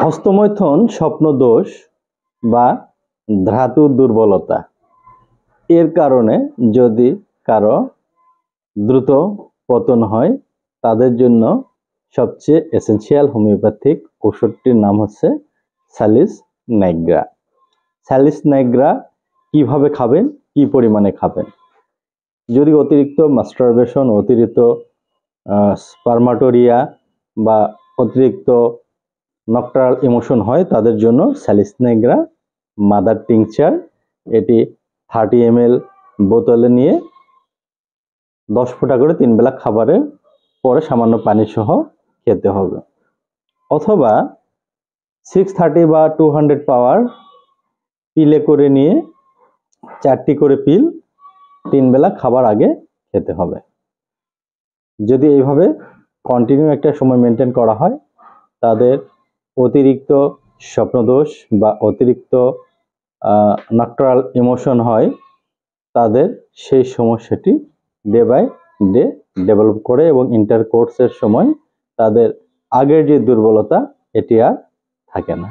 হস্তমৈথুন স্বপ্নদোষ বা ধাতু দুর্বলতা এর কারণে যদি কারো দ্রুত পতন হয় তাদের জন্য সবচেয়ে এসেনশিয়াল হোমিওপ্যাথিক ওষুধটির নাম হচ্ছে স্যালিস নাইগ্রা। স্যালিস নাইগ্রা কিভাবে খাবেন, কি পরিমাণে খাবেন? যদি অতিরিক্ত মাস্টারবেশন, অতিরিক্ত স্পার্মাটোরিয়া বা অতিরিক্ত নকটারাল ইমোশন হয় তাদের জন্য স্যালিস নাইগ্রা মাদার টিংচার, এটি 30 ml বোতলে নিয়ে 10 ফোঁটা করে 3 বেলা খাবারের পরে সামান্য পানি সহ খেতে হবে। অথবা 630 বা 200 পাওয়ার পিলে করে নিয়ে 4টি করে পিল 3 বেলা খাবার আগে খেতে হবে। যদি এইভাবে কন্টিনিউ একটা সময় মেনটেন করা হয় তাদের অতিরিক্ত স্বপ্নদোষ বা অতিরিক্ত নকটারাল ইমোশন হয় তাদের সেই সমস্যাটি ডে বাই ডে ডেভেলপ করে এবং ইন্টারকোর্সের সময় তাদের আগের যে দুর্বলতা এটি আর থাকে না।